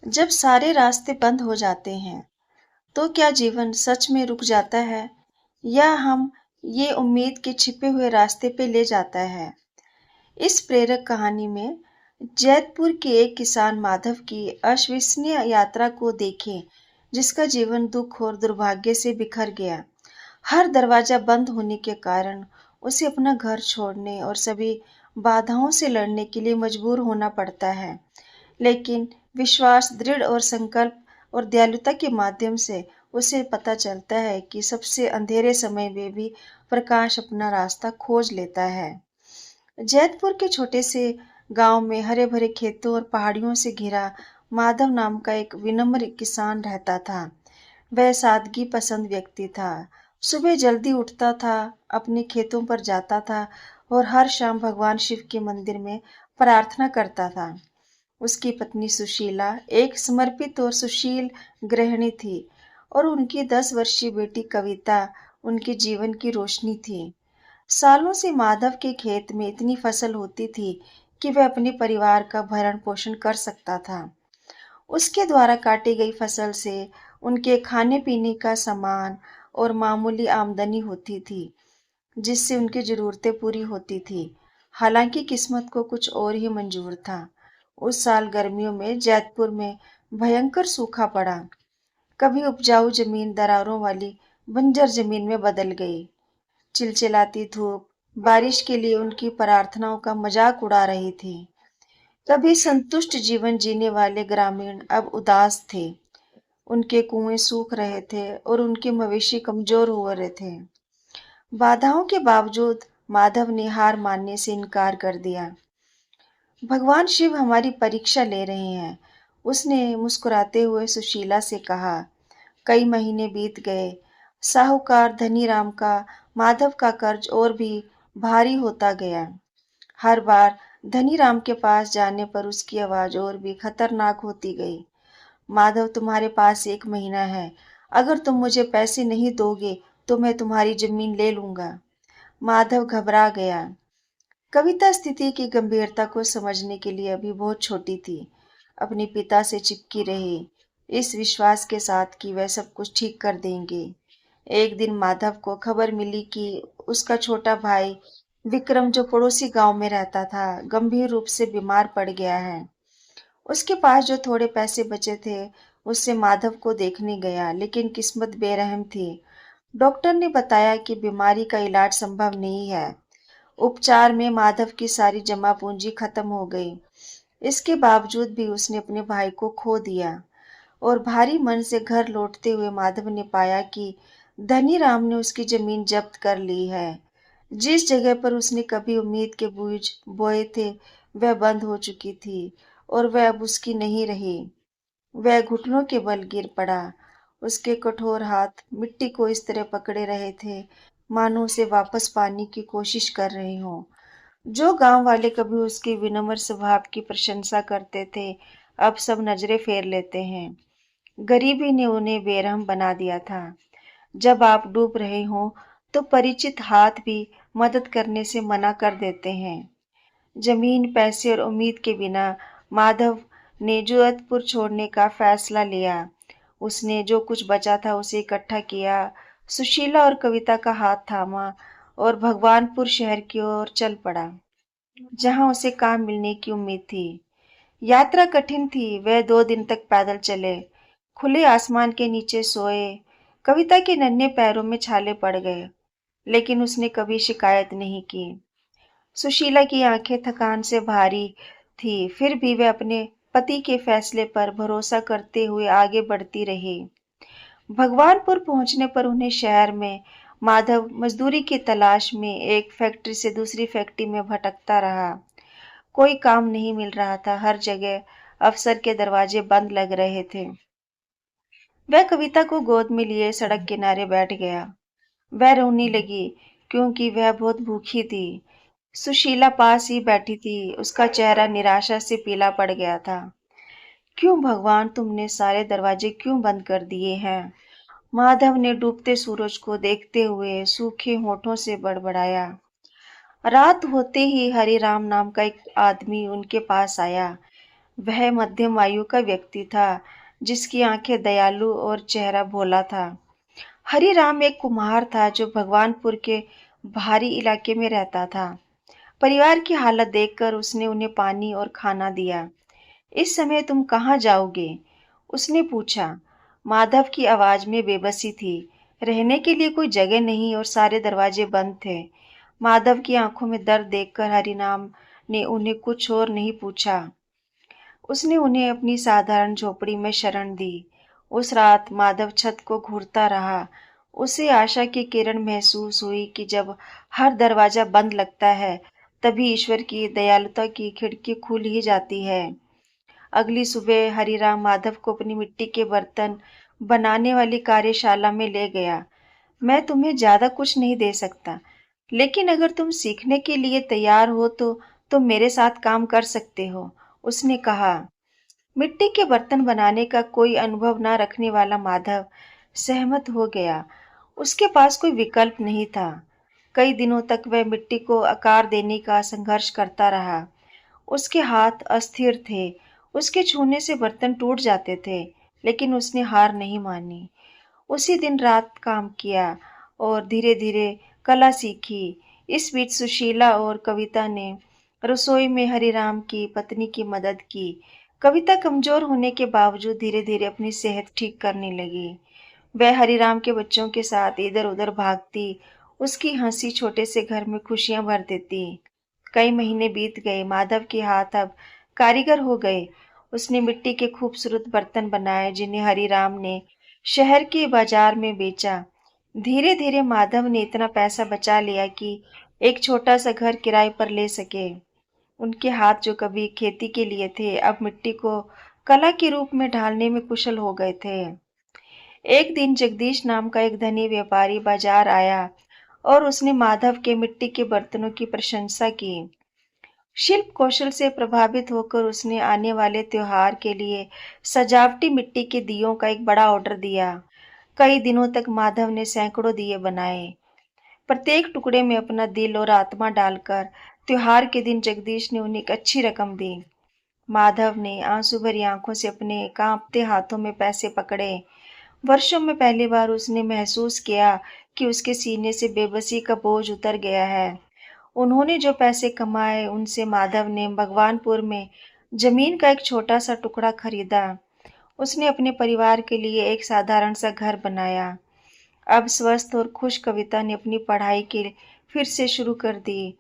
जब सारे रास्ते बंद हो जाते हैं, तो क्या जीवन सच में रुक जाता है या हम ये उम्मीद के छिपे हुए रास्ते पे ले जाता है? इस प्रेरक कहानी में जैतपुर के एक किसान माधव की अविश्वसनीय यात्रा को देखें, जिसका जीवन दुख और दुर्भाग्य से बिखर गया। हर दरवाजा बंद होने के कारण उसे अपना घर छोड़ने और सभी बाधाओं से लड़ने के लिए मजबूर होना पड़ता है। लेकिन विश्वास, दृढ़ और संकल्प और दयालुता के माध्यम से उसे पता चलता है कि सबसे अंधेरे समय में भी प्रकाश अपना रास्ता खोज लेता है। जैतपुर के छोटे से गांव में हरे भरे खेतों और पहाड़ियों से घिरा माधव नाम का एक विनम्र किसान रहता था। वह सादगी पसंद व्यक्ति था। सुबह जल्दी उठता था, अपने खेतों पर जाता था और हर शाम भगवान शिव के मंदिर में प्रार्थना करता था। उसकी पत्नी सुशीला एक समर्पित और सुशील गृहिणी थी और उनकी 10 वर्षीय बेटी कविता उनके जीवन की रोशनी थी। सालों से माधव के खेत में इतनी फसल होती थी कि वह अपने परिवार का भरण पोषण कर सकता था। उसके द्वारा काटी गई फसल से उनके खाने पीने का सामान और मामूली आमदनी होती थी, जिससे उनकी जरूरतें पूरी होती थी। हालांकि किस्मत को कुछ और ही मंजूर था। उस साल गर्मियों में जैतपुर में भयंकर सूखा पड़ा। कभी उपजाऊ जमीन दरारों वाली बंजर जमीन में बदल गई। चिलचिलाती धूप बारिश के लिए उनकी प्रार्थनाओं का मजाक उड़ा रही थी। कभी संतुष्ट जीवन जीने वाले ग्रामीण अब उदास थे। उनके कुएं सूख रहे थे और उनके मवेशी कमजोर हो रहे थे। बाधाओं के बावजूद माधव ने हार मानने से इनकार कर दिया। भगवान शिव हमारी परीक्षा ले रहे हैं, उसने मुस्कुराते हुए सुशीला से कहा। कई महीने बीत गए। साहूकार धनीराम का माधव का कर्ज और भी भारी होता गया। हर बार धनीराम के पास जाने पर उसकी आवाज और भी खतरनाक होती गई। माधव, तुम्हारे पास 1 महीना है। अगर तुम मुझे पैसे नहीं दोगे तो मैं तुम्हारी जमीन ले लूंगा। माधव घबरा गया। कविता स्थिति की गंभीरता को समझने के लिए अभी बहुत छोटी थी। अपने पिता से चिपकी रही, इस विश्वास के साथ कि वह सब कुछ ठीक कर देंगे। एक दिन माधव को खबर मिली कि उसका छोटा भाई विक्रम, जो पड़ोसी गांव में रहता था, गंभीर रूप से बीमार पड़ गया है। उसके पास जो थोड़े पैसे बचे थे, उससे माधव को देखने गया, लेकिन किस्मत बेरहम थी। डॉक्टर ने बताया कि बीमारी का इलाज संभव नहीं है। उपचार में माधव की सारी जमा पूंजी खत्म हो गई। इसके बावजूद भी उसने अपने भाई को खो दिया और भारी मन से घर लौटते हुए माधव ने पाया कि धनीराम ने उसकी जमीन जब्त कर ली है। जिस जगह पर उसने कभी उम्मीद के बीज बोए थे, वह बंद हो चुकी थी और वह अब उसकी नहीं रही। वह घुटनों के बल गिर पड़ा। उसके कठोर हाथ मिट्टी को इस तरह पकड़े रहे थे, मानो उसे वापस पाने की कोशिश कर रहे हों। जो गांव वाले कभी उसके विनम्र स्वभाव की प्रशंसा करते थे, अब सब नजरें फेर लेते हैं। गरीबी ने उन्हें बेरहम बना दिया था। जब आप डूब रहे हो, तो परिचित हाथ भी मदद करने से मना कर देते हैं। जमीन, पैसे और उम्मीद के बिना माधव ने जोधपुर छोड़ने का फैसला लिया। उसने जो कुछ बचा था उसे इकट्ठा किया, सुशीला और कविता का हाथ थामा और भगवानपुर शहर की ओर चल पड़ा, जहां उसे काम मिलने की उम्मीद थी। यात्रा कठिन थी। वह 2 दिन तक पैदल चले, खुले आसमान के नीचे सोए। कविता के नन्हे पैरों में छाले पड़ गए, लेकिन उसने कभी शिकायत नहीं की। सुशीला की आंखें थकान से भारी थी, फिर भी वह अपने पति के फैसले पर भरोसा करते हुए आगे बढ़ती रही। भगवानपुर पहुंचने पर उन्हें शहर में माधव मजदूरी की तलाश में एक फैक्ट्री से दूसरी फैक्ट्री में भटकता रहा। कोई काम नहीं मिल रहा था। हर जगह अफसर के दरवाजे बंद लग रहे थे। वह कविता को गोद में लिए सड़क किनारे बैठ गया। वह रोने लगी क्योंकि वह बहुत भूखी थी। सुशीला पास ही बैठी थी। उसका चेहरा निराशा से पीला पड़ गया था। क्यों भगवान, तुमने सारे दरवाजे क्यों बंद कर दिए हैं? माधव ने डूबते सूरज को देखते हुए सूखे होठों से बड़बड़ाया। रात होते ही हरिराम नाम का एक आदमी उनके पास आया। वह मध्यम आयु का व्यक्ति था, जिसकी आंखें दयालु और चेहरा भोला था। हरिराम एक कुम्हार था जो भगवानपुर के बाहरी इलाके में रहता था। परिवार की हालत देखकर उसने उन्हें पानी और खाना दिया। इस समय तुम कहाँ जाओगे? उसने पूछा। माधव की आवाज में बेबसी थी। रहने के लिए कोई जगह नहीं और सारे दरवाजे बंद थे। माधव की आंखों में दर्द देखकर हरिनाम ने उन्हें कुछ और नहीं पूछा। उसने उन्हें अपनी साधारण झोपड़ी में शरण दी। उस रात माधव छत को घूरता रहा। उसे आशा की किरण महसूस हुई कि जब हर दरवाजा बंद लगता है, तभी ईश्वर की दयालुता की खिड़की खुल ही जाती है। अगली सुबह हरिराम माधव को अपनी मिट्टी के बर्तन बनाने वाली कार्यशाला में ले गया। मैं तुम्हें ज्यादा कुछ नहीं दे सकता, लेकिन अगर तुम सीखने के लिए तैयार हो तो तुम मेरे साथ काम कर सकते हो, उसने कहा। मिट्टी के बर्तन बनाने का कोई अनुभव न रखने वाला माधव सहमत हो गया। उसके पास कोई विकल्प नहीं था। कई दिनों तक वह मिट्टी को आकार देने का संघर्ष करता रहा। उसके हाथ अस्थिर थे। उसके छूने से बर्तन टूट जाते थे, लेकिन उसने हार नहीं मानी। उसी दिन रात काम किया और धीरे-धीरे कला सीखी। इस बीच सुशीला और कविता ने रसोई में हरिराम की पत्नी की मदद की। कविता कमजोर होने के बावजूद धीरे-धीरे अपनी सेहत ठीक करने लगी। वह हरिराम के बच्चों के साथ इधर-उधर भागती। उसकी हंसी छोटे से घर में खुशियां भर देती। कई महीने बीत गए। माधव के हाथ अब कारीगर हो गए। उसने मिट्टी के खूबसूरत बर्तन बनाए, जिन्हें हरिराम ने शहर के बाजार में बेचा। धीरे धीरे माधव ने इतना पैसा बचा लिया कि एक छोटा सा घर किराए पर ले सके। उनके हाथ जो कभी खेती के लिए थे, अब मिट्टी को कला के रूप में ढालने में कुशल हो गए थे। एक दिन जगदीश नाम का एक धनी व्यापारी बाजार आया और उसने माधव के मिट्टी के बर्तनों की प्रशंसा की। शिल्प कौशल से प्रभावित होकर उसने आने वाले त्योहार के लिए सजावटी मिट्टी के दियों का एक बड़ा ऑर्डर दिया। कई दिनों तक माधव ने सैकड़ों दिए बनाए, प्रत्येक टुकड़े में अपना दिल और आत्मा डालकर। त्योहार के दिन जगदीश ने उन्हें एक अच्छी रकम दी। माधव ने आंसू भरी आंखों से अपने कांपते हाथों में पैसे पकड़े। वर्षों में पहली बार उसने महसूस किया कि उसके सीने से बेबसी का बोझ उतर गया है। उन्होंने जो पैसे कमाए, उनसे माधव ने भगवानपुर में जमीन का एक छोटा सा टुकड़ा खरीदा। उसने अपने परिवार के लिए एक साधारण सा घर बनाया। अब स्वस्थ और खुश कविता ने अपनी पढ़ाई के फिर से शुरू कर दी।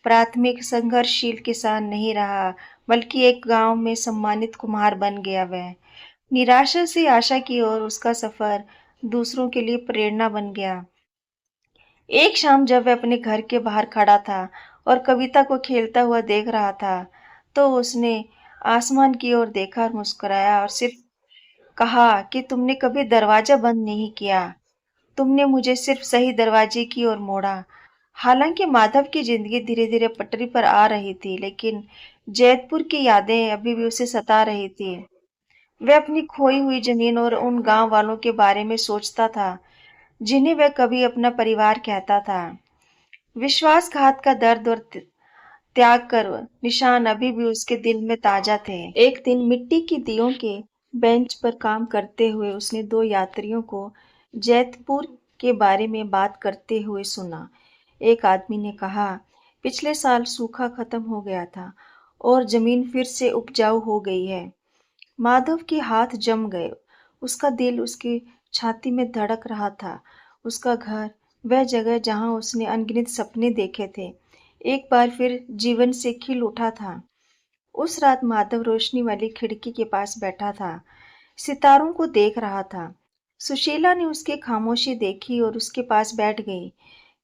प्राथमिक संघर्षशील किसान नहीं रहा, बल्कि एक गांव में सम्मानित कुम्हार बन गया। वह निराशा से आशा की ओर उसका सफर दूसरों के लिए प्रेरणा बन गया। एक शाम जब वह अपने घर के बाहर खड़ा था और कविता को खेलता हुआ देख रहा था, तो उसने आसमान की ओर देखा और मुस्कुराया और सिर्फ कहा कि तुमने कभी दरवाजा बंद नहीं किया, तुमने मुझे सिर्फ सही दरवाजे की ओर मोड़ा। हालांकि माधव की जिंदगी धीरे धीरे पटरी पर आ रही थी, लेकिन जैतपुर की यादें अभी भी उसे सता रही थी। वह अपनी खोई हुई जमीन और उन गांव वालों के बारे में सोचता था, जिन्हें वह कभी अपना परिवार कहता था। विश्वासघात का दर्द और त्याग कर निशान अभी भी उसके दिल में ताजा थे। एक दिन मिट्टी की दियों के बेंच पर काम करते हुए उसने दो यात्रियों को जैतपुर के बारे में बात करते हुए सुना। एक आदमी ने कहा, पिछले साल सूखा खत्म हो गया था और जमीन फिर से उपजाऊ हो गई है। माधव के हाथ जम गए। उसका दिल उसकी छाती में धड़क रहा था। उसका घर, वह जगह जहां उसने अनगिनत सपने देखे थे, एक बार फिर जीवन से खिल उठा था। उस रात माधव रोशनी वाली खिड़की के पास बैठा था, सितारों को देख रहा था। सुशीला ने उसकी खामोशी देखी और उसके पास बैठ गई।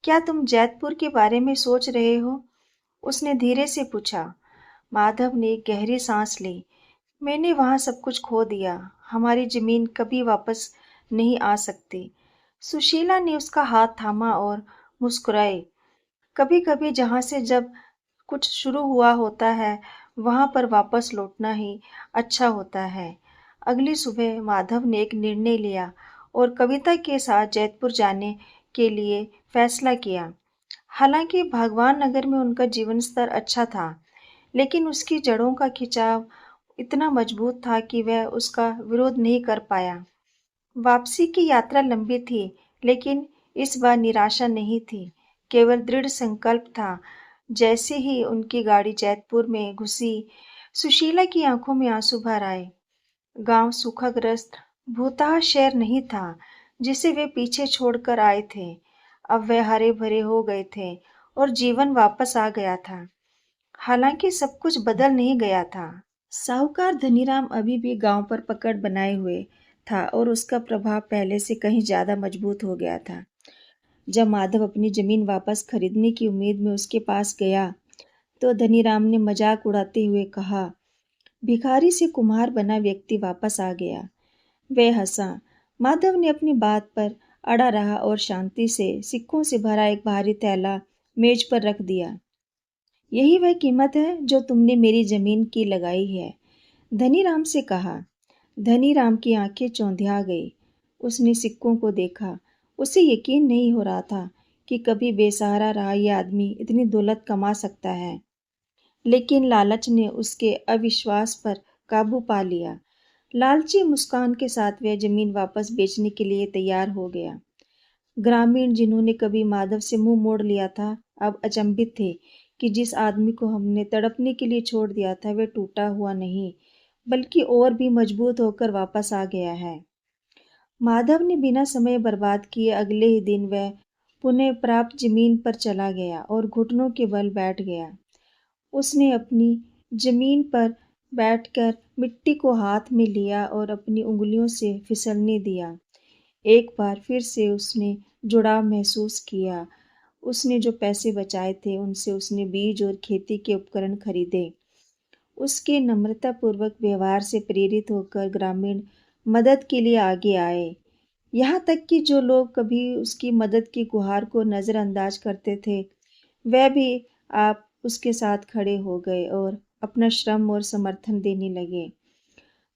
क्या तुम जैतपुर के बारे में सोच रहे हो? उसने धीरे से पूछा। माधव ने एक गहरी सांस ली। मैंने वहां सब कुछ खो दिया। हमारी जमीन कभी वापस नहीं आ सकती। सुशीला ने उसका हाथ थामा और मुस्कुराई। कभी कभी जहां से जब कुछ शुरू हुआ होता है, वहां पर वापस लौटना ही अच्छा होता है। अगली सुबह माधव ने एक निर्णय लिया और कविता के साथ जैतपुर जाने के लिए फैसला किया। हालांकि भगवान नगर में उनका जीवन स्तर अच्छा था, लेकिन उसकी जड़ों का खिंचाव इतना मजबूत था कि वह उसका विरोध नहीं कर पाया। वापसी की यात्रा लंबी थी, लेकिन इस बार निराशा नहीं थी, केवल दृढ़ संकल्प था। जैसे ही उनकी गाड़ी जैतपुर में घुसी, सुशीला की आंखों में आंसू भर आए। गांव सूखाग्रस्त भूतहा शहर नहीं था जिसे वे पीछे छोड़कर आए थे। अब वे हरे भरे हो गए थे और जीवन वापस आ गया था। हालांकि सब कुछ बदल नहीं गया था। साहूकार धनीराम अभी भी गांव पर पकड़ बनाए हुए था और उसका प्रभाव पहले से कहीं ज्यादा मजबूत हो गया था। जब माधव अपनी जमीन वापस खरीदने की उम्मीद में उसके पास गया, तो धनीराम ने मजाक उड़ाते हुए कहा, भिखारी से कुम्हार बना व्यक्ति वापस आ गया। वह हंसा। माधव ने अपनी बात पर अड़ा रहा और शांति से सिक्कों से भरा एक भारी थैला मेज पर रख दिया। यही वह कीमत है जो तुमने मेरी जमीन की लगाई है, धनीराम से कहा। धनीराम की आंखें चौंधिया गई। उसने सिक्कों को देखा। उसे यकीन नहीं हो रहा था कि कभी बेसहारा रहा यह आदमी इतनी दौलत कमा सकता है। लेकिन लालच ने उसके अविश्वास पर काबू पा लिया। लालची मुस्कान के साथ वह जमीन वापस बेचने के लिए तैयार हो गया। ग्रामीण जिन्होंने कभी माधव से मुंह मोड़ लिया था, अब अचंभित थे कि जिस आदमी को हमने तड़पने के लिए छोड़ दिया था वह टूटा हुआ नहीं, बल्कि और भी मजबूत होकर वापस आ गया है। माधव ने बिना समय बर्बाद किए अगले ही दिन वह पुनः प्राप्त जमीन पर चला गया और घुटनों के बल बैठ गया। उसने अपनी जमीन पर बैठकर मिट्टी को हाथ में लिया और अपनी उंगलियों से फिसलने दिया। एक बार फिर से उसने जुड़ाव महसूस किया। उसने जो पैसे बचाए थे उनसे उसने बीज और खेती के उपकरण खरीदे। उसके नम्रतापूर्वक व्यवहार से प्रेरित होकर ग्रामीण मदद के लिए आगे आए। यहाँ तक कि जो लोग कभी उसकी मदद की गुहार को नज़रअंदाज करते थे, वह भी आप उसके साथ खड़े हो गए और अपना श्रम और समर्थन देने लगे।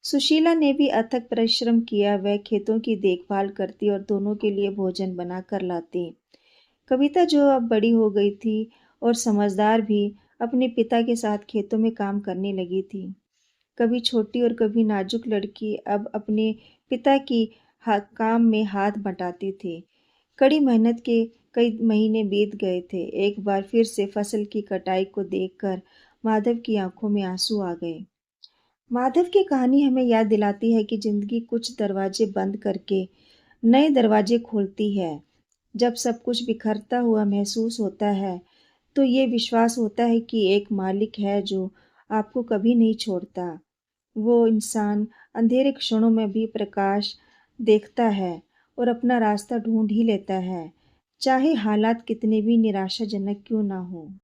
सुशीला ने भी अथक परिश्रम किया। वह खेतों की देखभाल करती और दोनों के लिए भोजन बनाकर लाती। कविता, जो अब बड़ी हो गई थी और समझदार भी, अपने पिता के साथ खेतों में काम करने लगी थी। कभी छोटी और कभी नाजुक लड़की अब अपने पिता की काम में हाथ बटाती थी। कड़ी मेहनत के कई महीने बीत गए थे। एक बार फिर से फसल की कटाई को देखकर माधव की आंखों में आंसू आ गए। माधव की कहानी हमें याद दिलाती है कि जिंदगी कुछ दरवाजे बंद करके नए दरवाजे खोलती है। जब सब कुछ बिखरता हुआ महसूस होता है, तो ये विश्वास होता है कि एक मालिक है जो आपको कभी नहीं छोड़ता। वो इंसान अंधेरे क्षणों में भी प्रकाश देखता है और अपना रास्ता ढूंढ ही लेता है, चाहे हालात कितने भी निराशाजनक क्यों ना हो।